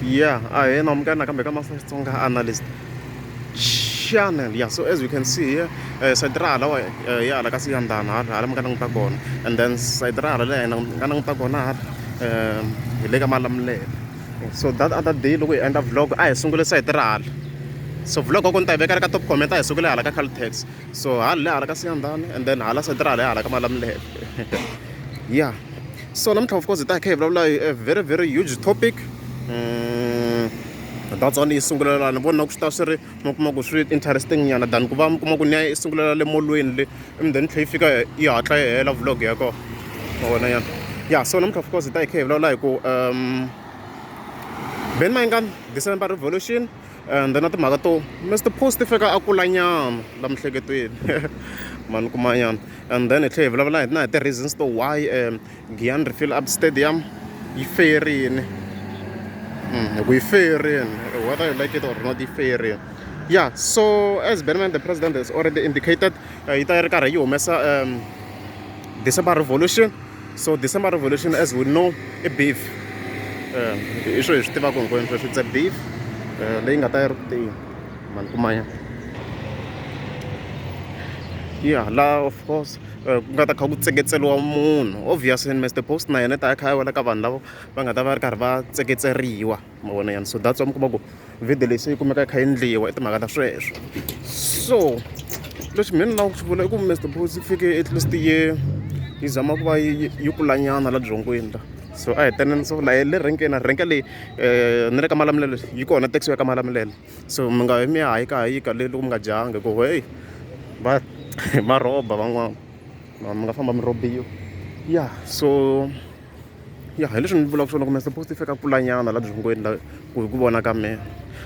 Yeah, I am gonna come back stronger analyst channel. Yeah, so as you can see here, Sadrala, yeah, like I see and done, I'm gonna tagon, and then Sadrala, and I'm gonna tagon, Legamalam le. So that other day, we end up vlog, I single Sadral. So vlog on type, I got top comment, I single like a text. So I'll let us see and done, and then I'll Sadrala, like a malam le. Yeah. So I'm of course that have a very, very huge topic. That's only singular and one of the interesting and then Kuvam singular Molwin and then figure yeah try a vlog yeah so of course that have like Mayengani December revolution and then at Magato Mr. Post figure Akulanyan Lam Man Kumayan and then it have like the reasons to why Giyani Re-fill up stadium Iferi we fair in whether you like it or not, fair. Yeah, so as Benjamin the president has already indicated, December revolution. So December revolution, as we know, a beef. It's a beef. Laying a tire man. Yeah, la of course. Ngata kha ku tseketseliwa munhu obviously Mr. Post na yena ta kha wala ka vanhu lavo va nga ta va ri karhi va tseketseriwa ma vona yani so that's why mi kuma ku video leyi se yi kumeka kha endliwa i timhaka ta sweswo so leswi mina ni lava ku swi vula i ku Mr. Post yi fike at least yi zama ku va yi kulanyana la dzongweni la so a heteleni so la le renkeni renke leyi ni le ka Malamulele yi kona taxi ya ka Malamulele so mi nga mi ya hayika le loko mi nga janga ku hey va roba van'wana mga famba mirobiyo yeah so yeah hi leswi ni vulaka swona ku Mr. Post yi fika kulanyana la dzongweni la ku vona ka mina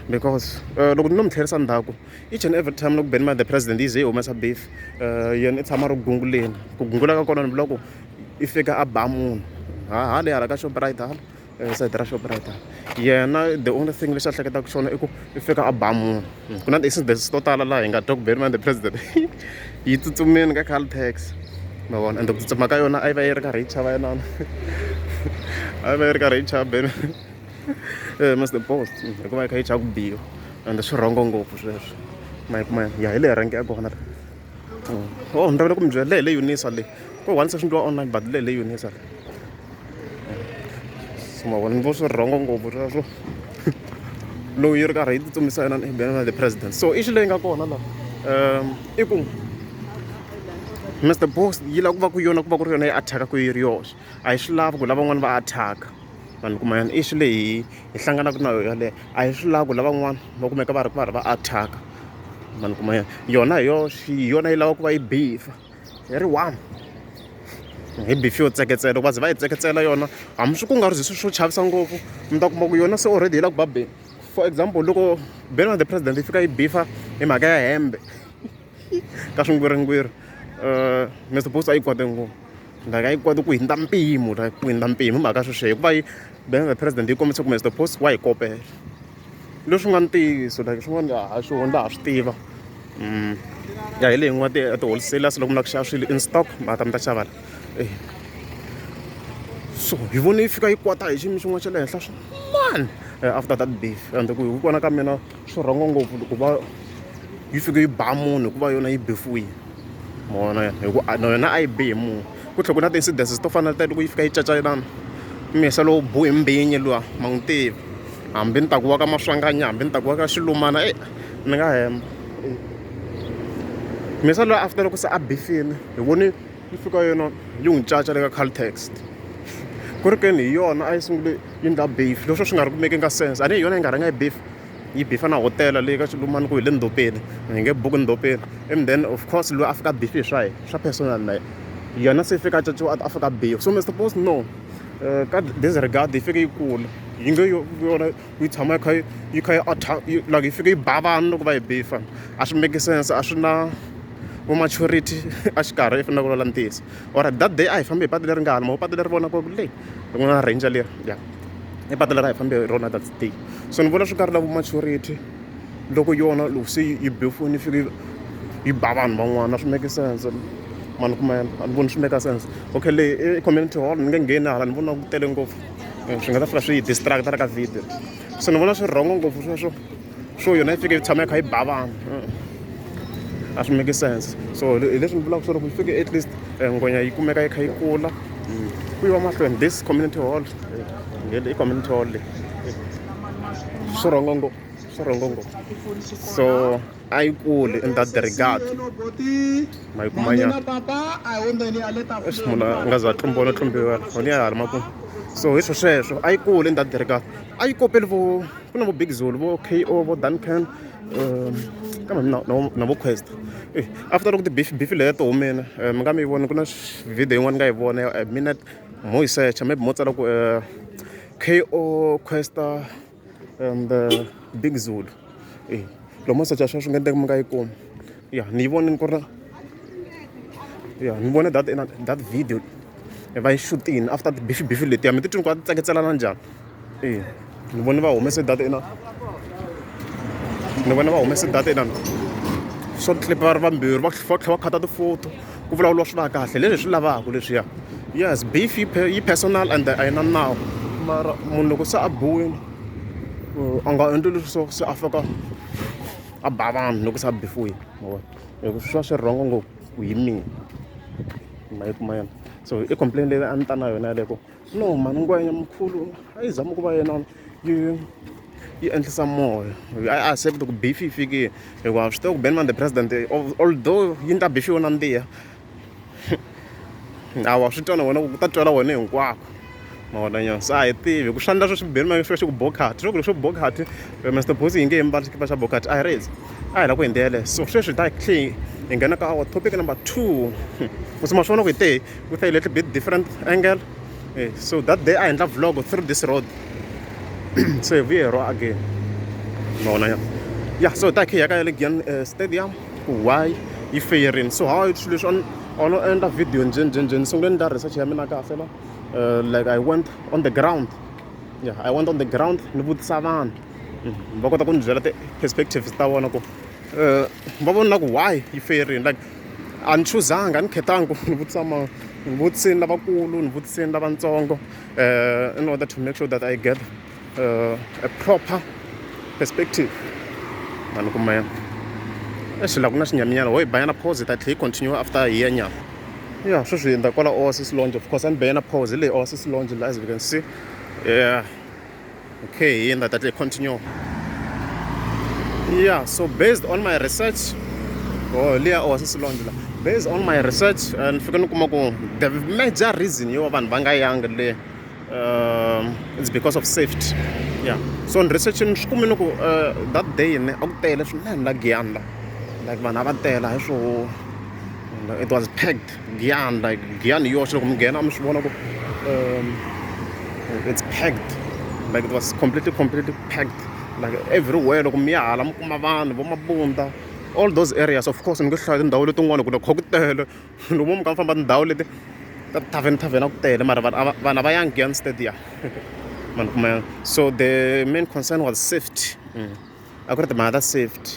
because loko ni no mi tlherisa ndzhaku each and every time loko Benjamin the president yi ze yi humesa beef yena i tshama ri gunguleni ku gungula ka kona ni vula ku i fika a ba munhu hale hala ka Shoprite hala side ra Shoprite yena the only thing lexi a hleketaka xona i ku i fika a ba munhu ku na ti-incidents to tala laha hi nga twa ku Benjamin the president yi tsutsumeni ka Caltex ma vona and ku tsutsuma ka yona a yi va yi ri karhi yi chava yenana a yi va yi ri karhi yi chava Mr. Post hikuva yi kha yi chava ku biwa and swi rhongo ngopfu sweswo ma yi kuma ya hi le renke ya kona ni ravele ku mi byela le Unisa le ko once swi ndliwa online but le Unisa le so ma vona ni vo swi rhongo ngopfu sweswo lowu yi ri karhi yi tsutsumisa yena Benjamin the president so i xi leyi nga kona laha i ku Mr. Post yi lava ku va ku yona ku va ku ri yona yi attack-aku yi ri yoxe a yi swi lavi ku lava van'wana va attack-a vanhu kuma yona i xi leyi hi hlanganaka na yona yaleyo a yi swi lavi ku lavan'wana va kumeka va ri ku va va attack-a vanhu kuma yona hi yoxe hi yona yi lava ku va yi beefa hi ri one hi beef yo tseketsela loko va ze va yi tseketsela yona hambi swi ku nga ri swo chavisa ngopfu mi ta kuma ku yona se already yi lava ku va beni for example loko Benjamin the president yi fika yi beefa hi mhaka ya hembe ka swingwiringwiri Mr. Post a yi kwate ngopfu like a yi kwate ku hindza mpimo ku hindza mpimo hi mhaka sweswo hikuva Benjamin the president yi kombisa ku Mr. Post wa hi kopela leswi nga ntiyiso like swin'wana ha swona laha swi tiva ya hi leyi yin'wana ti-wholesalers loko mi lava ku xava swilo in stock ma ta mi ta xava so hi vone yi fika yi kwata hi xiyimo xin'wana xa le henhla swin'wana after that beef and ku hi vona ka mina swi rhongo ngopfu ku va yi fike yi ba munhu hikuva yona yi befiwile mona hikuva yona a yi bihi munhu ku tlhela ku na ti-incidents to fana na loko yi fika yi cacacelana miyesa lowu bohi mbinyi luwa ma n'wi tivi hambi ni ta ku wa ka Maswanganya hambi ni ta ku wa ka Xilumana ni nga hemba miyesa lowu after loko se a bifile hi vone yi fika yona yi n'wi caca le ka Caltex ku ri keni hi yona a yi sungule yi ndla beef leswo swi nga ri ku making ka sense a ni hi yona yi nga rhanga yi beef yi beefa na hotela leyi ka Xilumana ku hi le ndhopeni hi nge buki ndhopeni and then of course loyi a fika beef hi swa personal na yena se fika caciwa a fika beef so Mr. Post no ka disregard yi fike yi kula yi nge yona yi tshama yi kha yi attack like yi fike yi ba vanhu loko va yi beefa a swi make sense a swi na maturity a xikarhi i fanele ku lala ntiyiso or that day a hi fambi hi patu leri nga halima patu leri vona ku leyi loko na ranger leri ya i patu leri a hi fambi hi rona that day so ni vona swi karhi lavo maturity loko yona loko se yi befoni yi fike yi ba vanhu van'wana a swi make sense mani kuma ni vona swi make sense okay leyi i community hall ni nge ngheni hala ni vona ku tele ngopfu swi nga ta fika swi yi distracta ka video so ni vona swi wrong ngopfu sweswo swo yona yi fike yi tshama yi kha yi ba vanhu a swi make sense so hi leswi ni vulaka swo loko yi fike at least ngwenya yi kumeka yi kha yi kula ku yiwa mahlweni this community hall i community hall leyi swi wrong ngopfu so a yi kuli in that regard ma yi kumanyana munhu a nga za tlumbiwa oni ya hala makumu so hi sweswo a yi kuli in that regard a yi kopeli ku na vo Big Zulu vo KO vo Duncan kambe na vo Quest after loko tibifi leya ti humile mi nga mi yi vona ku na video yin'wana ni nga yi vona a minute mo yi searcha maybe mo tsala ku KO Questa the Big Zulu loko mo searcha sweswo nga endleka mi nga yi kumi ni yi vone ni ku ri ni vone that video va yi shutini after tibifi letiya mi titwi ni ku va ti tsaketselana njhani ni vone va humese data inani short clip va ri vambirhi va tlhela va khata tifoto ku vulavuriwa swi va kahle leswi swi lavaka leswiya yes beef yi personal and a yi na nawu mara munhu loko se a bohini a nga endli leswi se a fika a ba vanhu loko se a bifiwile hikuva swi va swi rhongo ngopfu hi mina ma yi kuma yena so i complain leyi a ni ta na yona yaleko no mani ngwenya mkhulu a yi zama ku va yena yi endlisa moya I accept ku beef yi fikile hikuva swi tiva ku Benman the president although yi ni ta beef yona ndiya awa swi twa na wena ku ta twela wena hinkwako ma vona nyana se a hi tivi ku swandla sweswi Benman swi ku bokhati swo ku leswo bokhati Mr Boss yi nge hi mbali xikipa xa bokhati a hi rezi a hi la ku hi ndlela so sweswi hi ta hi nghena ka our topic number 2 ku ma swona ku hi te with a little bit different angle so that day I endla vlog through this road so hi vuye ro again ma vona ya so ta khi ya ka le Giyani stadium why yi fairing so how swilo leswi ono endla video njeni sungule ni da research ya mina kahle la like I went on the ground I went on the ground ni vutisa vanhu va kota ku ni byela ti-perspectives ta vona ku va vona ku why yi fairing like a ni chuzanga ni khetanga ku ni vutisa ni vutiseni lavakulu ni vutiseni lavatsongo in order to make sure that I get a proper perspective mani kuma yena exi la ku na xinyaminyana wo hi banyana pause ta tlhe yi continue after hi ya nyana ya sweswi hi endla kwala Oasis Lounge of course a ni banyana pause le Oasis Lounge la as you can see okay hi endla ta tlhe continue so based on my research le Oasis Lounge la based on my research ni fika ni kuma ku the major reason yo vanhu va nga yangi le it's because of safety so in research ni swi kumini ku that day ni a ku tele swinene la Giyani la like vanhu a va tela hi swo it was packed Giyani like Giyani yoxe loko mi nghena mi swi vona ku it's packed like it was completely packed like everywhere loko mi ya hala mi kuma vanhu vo Mabunda all those areas of course ni nge hlaya tindhawu letin'wana ku loko ku tele loko mi ka famba tindhawu leti ta tavern a ku tele mara vanhu va yang Giyani stadium so the main concern was safety a ku ri timhaka ta safety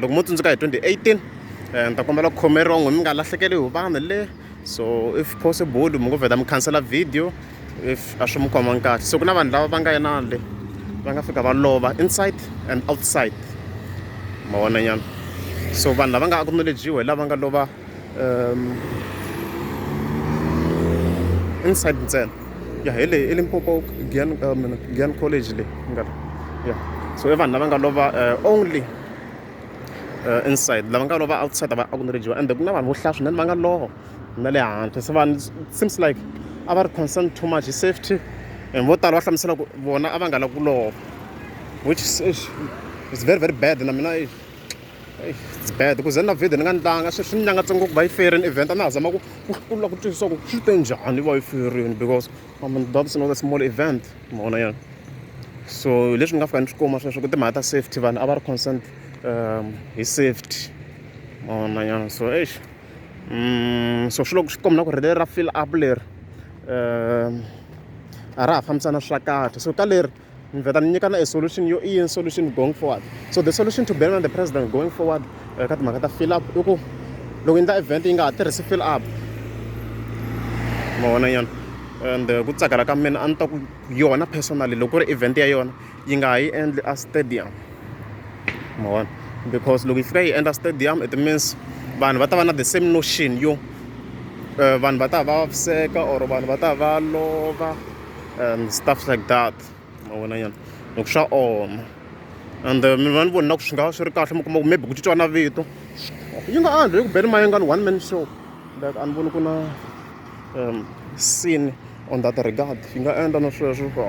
loko mo tsundzuka hi 2018 ni ta kombela khomeriwa n'we mi nga lahlekeli hi vanhu le so if possible mi ngo vheta mi cancela video if a swi mi khomangi kahle so ku na vanhu lava va nga yanana le va nga fika va lova inside and outside ma vona nyana so vanhu lava nga acknowledgiwa hi lava nga lova inside ntsena hele i Limpopo Giyani College le so i vanhu lava nga lova only inside lava nga lova outside va acknowledgiwa and ku na vanhu vo hlaya swinene va nga lova na le handle so vanhu seems like a va ri concerned too much hi safety and vo tala va hlamusela ku vona a va nga lavi ku lova which is very very bad na mina it's bad ku ze na video ni nga ndlanga swi nyanga tsengo ku va yi fairing event a na ha zama ku lava ku twisisa ku swi te njhani va yi fairing because that's not a small event ma vona yena so leswi ni nga fika ni swi kuma sweswo ku timhaka ta safety vanhu a va ri concerned hi safety ma vona yena so so swi loko swi komba na ku ri leri ra fill up leri a ra ha fambisana swa kahle so ka leri ni vheta ni nyikana a solution yo i solution going forward so the solution to Benman the president going forward ka timhaka ta fill up i ku loko endla event yi nga ha tirhisi fill up ma vona yena and ku tsakela ka mina a ni ta ku yona personally loko ku ri event ya yona yi nga ha yi endli a stadium ma vona because loko yi fika yi endla stadium it means vanhu va ta va na the same notion yo vanhu va ta va vaviseka or vanhu va ta va lova and stuff like that ma vona yana loko swa oma and mina ni voni na ku swi nga va swi ri kahle mi kuma ku maybe ku cinciwa na vito yi nga andli hi ku beni Mayengani one man show like a ni voni ku na scene on that regard yi nga endla na sweswo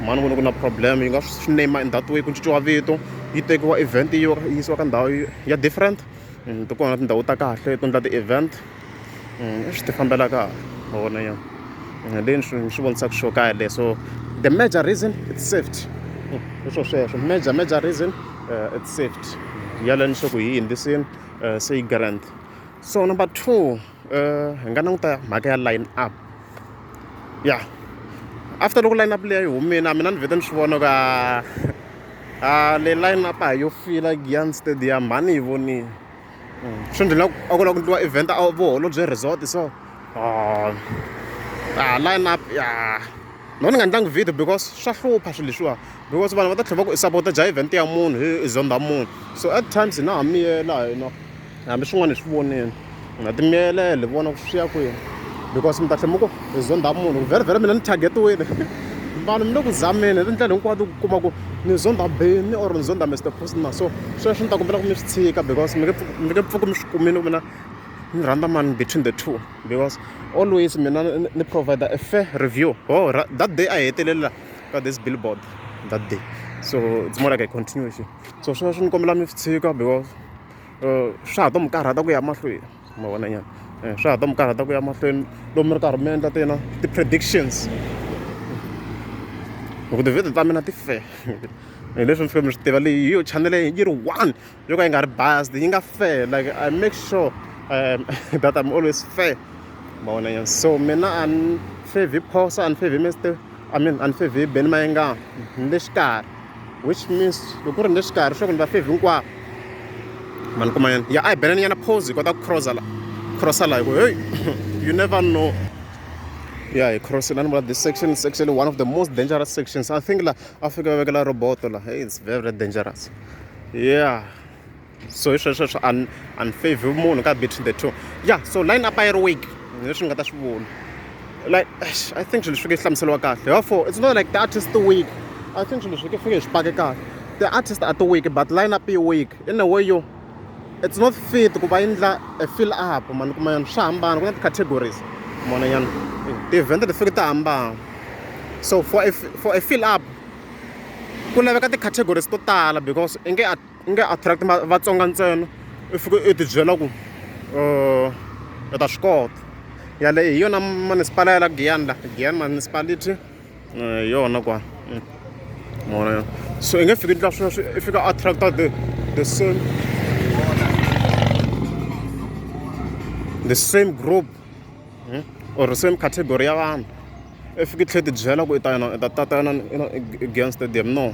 mani voni ku na problem yi nga swi name in that way ku cinciwa vito yi tekiwa event yi yisiwa ka ndhawu ya different ti kona tindhawu ta kahle to endla ti-event swi ti fambela kahle ma vona yana leyi ni swi vonisaka xo kahle so the major reason it's safety leswo sweswo major reason it's safety yale ni swa ku hi hindzisini se yi guarantee so number 2 hi nga languta mhaka ya line up after loko line up leyi yi humile mina ni vhete ni swi vona ka le line up a yo fila Giyani Stadium mhani yi vonile swi endlela a ku lava ku endliwa event a Vuholobye Resort so line up no ni nga endlangi video because swa hlupha swilo leswiwa because vanhu va ta tlhela va ku support ja event ya munhu hi zonda munhu so at times hi na ha miyela hina hambi swin'wana hi swi vonile hi na timiyelele vona ku swi ya kwini because mi ta tlhela mi ku hi zonda munhu vhele mina ni targetiwile vanhu mi le ku zameni hi tindlela hinkwato ku kuma ku ni zonda Beni or ni zonda Mr Postna so sweswo ni ta kombela ku mi swi tshika because mi nge pfuki mi swi kumile ku mina ni rhandza mani between the two because always mina ni provide a fair review that day a hetelela ka this billboard that day so it's more like a continuation so sweswo ni kombela mi swi tshika because swa ha to mi karhata ku ya mahlweni ma vona nyana swa ha to mi karhata ku ya mahlweni lomu mi ri karhi mi endla ti-predictions loko tivhidi ta mina ti fair hi leswi ni fika mi swi tiva leyi hi yo channel yi ri one yo ka yi nga ri biased yi nga fair like I make sure that I'm always fair ma vona nyana so mina a ni favor Phosa a ni favor a ni favor Beni Mayengani ni le xikarhi which means loko ku ri ni le xikarhi swa ku ni va favor hinkwavo ma ni kuma yana a hi beleni nyana pose hi kota ku crossa la hi ku hey you never know hi crossing ni vula this section is actually one of the most dangerous sections I think la Afrika va vekela roboto la hey it's very dangerous so hi sweswo an favor munhu ka between the two so line up a yi ri weak leswi nga ta swi vula like I think swilo swi ke hlamuseliwa kahle therefore it's not like the artist too weak I think swilo swi ke fike hi swi pake kahle the artist are too weak but line up is weak in a way it's not fit ku va endla a fill up mani kuma yana swa hambana ku na ti-categories mona yana ti-event ti fike ti hambana so for a fill up ku laveka ti-categories to tala because i nge attract vatsonga ntsena i fike i ti byela ku i ta swi kota yaleyo hi yona municipal ya la Giyani municipality hi yona kwa mona so i nge fiki ndla sweswo i fika attracta the same group or the same category ya vanhu i fike tlhe ti byela ku i ta tata yana Giyani Stadium no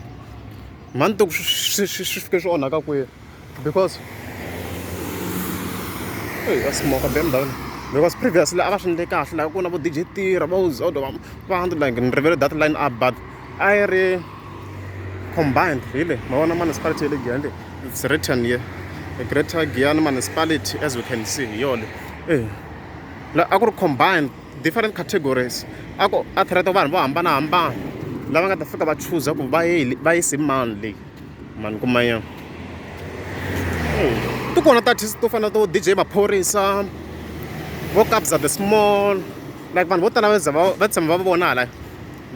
mani to swi fike swi onhaka kwihi because a smoke bem down because previously a va swi endle kahle like ku na vo DJ Tira vo Zodo vanhu like ni rivele that line up but a yi ri combined really ma vona municipality ya le Giyani it's written here a greater Giyani municipality as we can see yole la a ku ri combined different categories a ku attract vanhu vo hambanahambana lava nga ta fika va choose ku va yisi mani leyi mani kuma yena ti kona ti-artist to fana to DJ Maphorisa vo Kabza the Small like vanhu vo tala va tshama va vona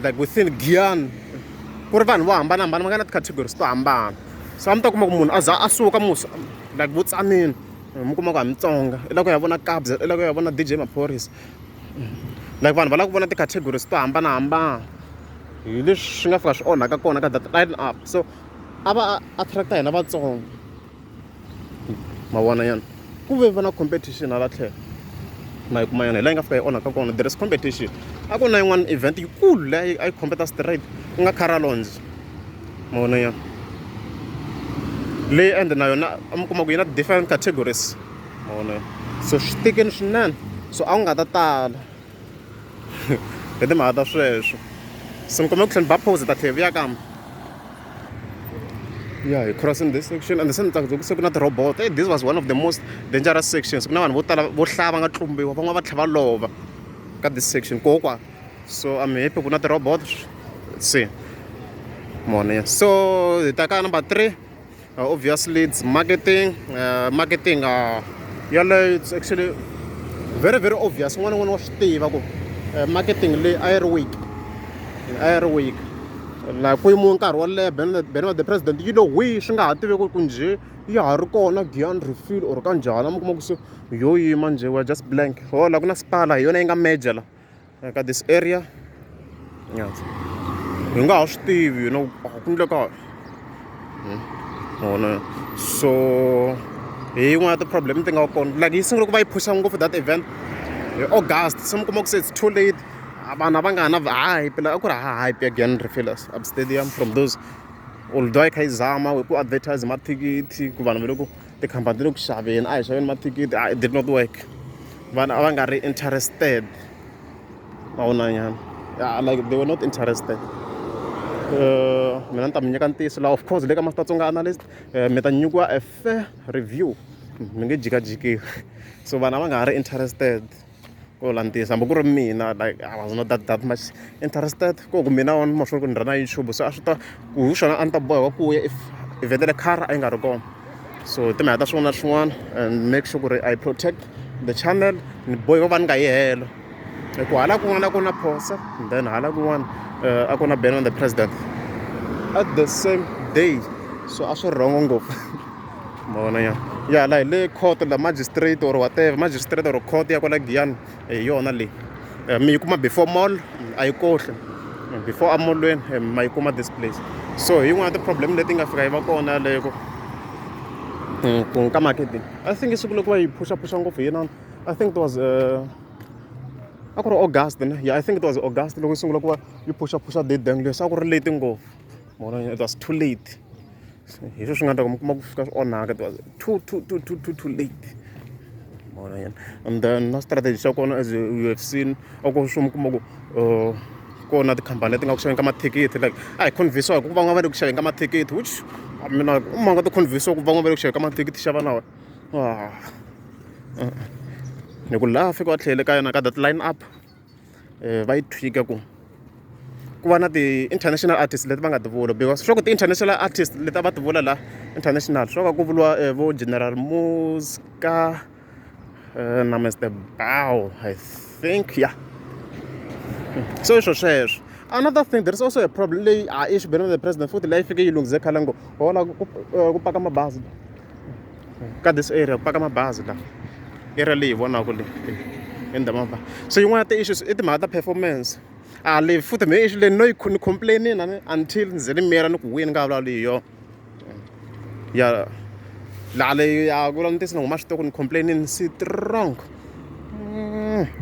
like within Giyani ku ri vanhu vo hambanahambana va nga na ti-categories to hambana so a mi ta kuma ku munhu a za a suka musa like vo tsanini mi kuma ku ha Mitsonga i lava ku ya vona Kabza i lava ku ya vona DJ Maphorisa like vanhu va lava ku vona ti-categories to hambanahambana hi leswi swi nga fika swi onhaka kona ka that line up so a va attracta hina vatsonga ma vona yana ku ve va na competition hala tlhelo ma yi kuma yana hi laha yi nga fika yi onhaka kona there is competition a ku na yin'wana event yikulu leyi a yi competa straight ku nga Caralonge ma vona yana leyi ende na yona a mi kuma ku yi na different categories ma vona yana so swi tikini swinene so a ku nga ta tala hi timhaka ta sweswo se mi kuma ku tlhela ni va pose ta tlhela vuya kambe yeah, you're crossing this section and the same time ku na ti-robot. This was one of the most dangerous sections. Ku na vanhu vo tala vo hlaya va nga tlumbiwa van'wana va tlhela va lova ka this section kokwa. So I'm happy ku na ti-robot. Let's see. Morning. So hi ta ka number 3. Obviously it's marketing. Marketing yellow, it's actually very very obvious. One wa swi tiva ku marketing le air week like ku yimiwe nkarhi wo leha bene wa the president you know we swi nga ha tiveki ku nje ya ha ri kona Giyani Re-fill or ka njhani mi kuma ku so yo yima nje we're just blank la ku na spala hi yona yi nga major la ka this area hi nga ha swi tivi you know ku endleka so hi yin'wana ya ti-problem ti nga kona like yi sungule ku va yi pusha ngopfu that event August se mi kuma ku se it's too late vanhu va nga na hype la ku ri hype ya Giyani Re-fill up stadium from those although hi kha hi zama ku advertise mathikithi ku vanhu va le ku tikhampani ti le ku xaveni a hi xaveni mathikithi it did not work vanhu a va nga ri interested yeah, like they were not interested mina ni ta mi nyika ntiyiso laha of course le ka Master-Tsonga analyst mi ta nyikiwa a fair review mi nge jikajikiwi so vanhu a va nga ha ri interested hambi ku ri mina like I was not that much interested ku mina on maxo ku ni ri na YouTube so a swi ta ku hi swona a ni ta boheka ku ya if event le car a yi nga ri kona so timhaka ta swin'wana na swin'wana and make sure ku ri I protect the channel ni boheka va ni nga yi helo hi ku hala kun'wana ku na posa then hala kun'wana a ku na ban on the president at the same day so a swi wrong ngopfu ma vona ya la hi le court la magistrate or whatever magistrate or court ya kwala Giyani hi yona leyi mi yi kuma before mall a yi kohle before a molweni ma yi kuma this place so hi yin'wana ti-problem leti nga fika yi va kona leko ka marketing I think siku loko va yi pusha ngopfu hi yinani I think it was a ku ri August yeah I think it was August loko yi sungula ku va yi pusha date dang leswi a ku ri late ngopfu ma vona it was too late hi sweswi nga ta mi kuma ku fika swi onhaka it was too late and then na strategy xa kona as you have seen a ku swi mi kuma ku kona tikhampani leti nga ku xaveni ka mathikithi like a hi convince-wa hi ku van'wana va le ku xaveni ka mathikithi which mina ma nga ti convince-wa ku van'wana va le ku xaveni ka mathikithi xava na wena ni ku laha fika va tlhele ka yona ka that line up va yi tweak ku va na ti-international artists leti va nga ti vula because swa ku ti-international artists leti a va ti vula la international swa ka ku vuliwa vo General Muska na Mr Bow I think yeah so sweswo another thing there's also a problem leyi a i xibedhlele the president futhi leyi fike yi lunghise khale ngo hola ku paka mabazi ka this area ku paka mabazi la area leyi vonaka le in the mapa so yin'wana ya ti-issues i timhaka ta performance leyi futhi me issue leyi no yi ni complain until ni ze ni miyela ni ku wini nga vulavuli hi yona ya laha leyi ya ku vula ntisi ni huma xitoko ni complain strong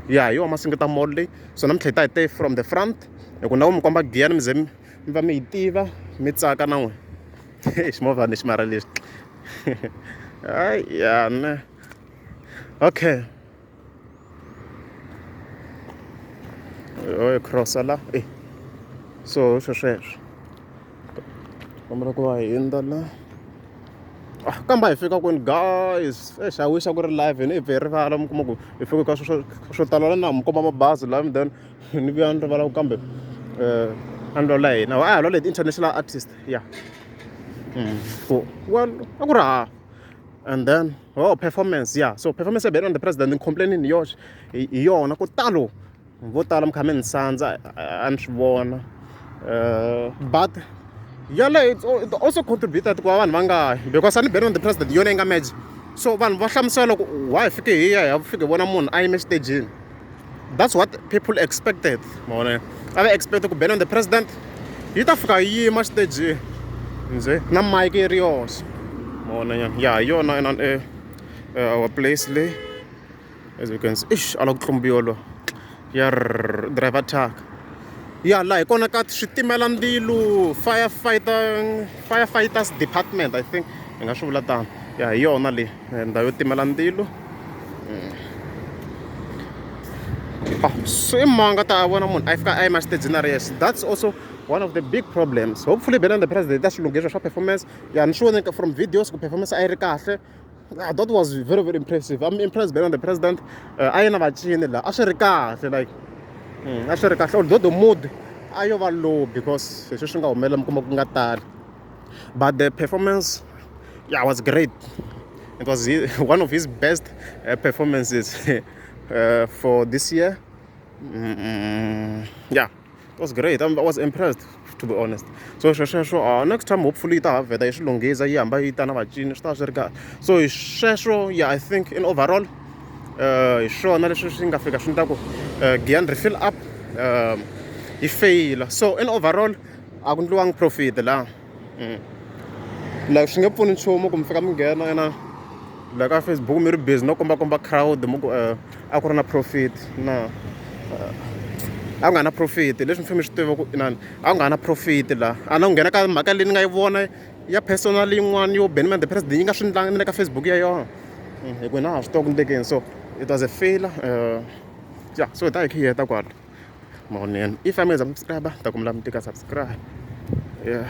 ya hi yona masingita mall leyi so na mi tlhela hi te from the front hi ku na ku mi komba Giyani mi ze mi va mi yi tiva mi tsaka na n'wina ximovha ni xi mara lexi hayi ya ne okay crossa la so sweswo kombela ku va hi hundza la kambe hi fika kwini guys xa wish ku ri live ni hi vhe rivala mi kuma ku hi fika ka swo tala na mi komba mabazi la then ni vuya ni rivala ku kambe a ni lwela hina a hi lwela hi ti-international artist yeah well a ku ri and then performance yeah so performance ya been on the president ni complaining yoxe hi yona ku talo vo tala mi kha mi ni sandza a ni swi vona but yaleyo it also contributed ku va vanhu va nga because a ni been on the president yona yi nga match so vanhu va hlamusela ku why fike hi ya fike vona munhu a yime xitejini that's what people expected ma vona a va expect ku been on the president yi ta fika yi yima xitejini nze na mike yi ri yoxe ma vona ya hi yona our place le as you can see ala ku tlumbiwa lo ya driver truck ya la hi kona ka switimela ndzilo firefighters department I think hi nga swi vula tano ya hi yona leyi ndhawu yo timela ndzilo So in manga ta vona munhu a fika a yima xitejini a ri yexe, that's also one of the big problems. Hopefully Benani the president ta xi lunghisa swa performance, ya ni swi vone from videos ku performance a yi ri kahle. That was very very impressive. I'm impressed Benani the president. A yi na vacini la a swi ri kahle, like a swi ri kahle, although the mood a yo va low because leswi swi nga humelela mi kuma ku nga tali, but the performance, yeah, was great. It was one of his best performances for this year. Yeah, it was great. I was impressed, to be honest. So next time hopefully ta vheta yi swi lunghisa yi hamba yi ta na vacini swi ta swi ri kahle. So hi sweswo, yeah, I think in overall hi swona leswi swi nga fika swi endlaku Giyani Re-fill up yi fail. So in overall a ku endliwangi profit laha, like swi nge pfuni nchumu ku mi fika mi nghena ena like ka Facebook mi ri busy no kombakomba crowd mu ku a ku ri na profit na a ku nga na profit. Leswi mi fanele mi swi tiva ku inani a ku nga na profit laha, a na ku nghena ka mhaka leyi ni nga yi vona ya personal yin'wana yo Benani the president yi nga swi endlangi ni le ka Facebook ya yona, hi ku na ha swi tiva ku endlekeni. So it was a failure. Yeah, so hi ta hi kha hi heta kwala mavoneni. If a mi za mi subscribe ta ku mi lava mi tika subscribe, yeah.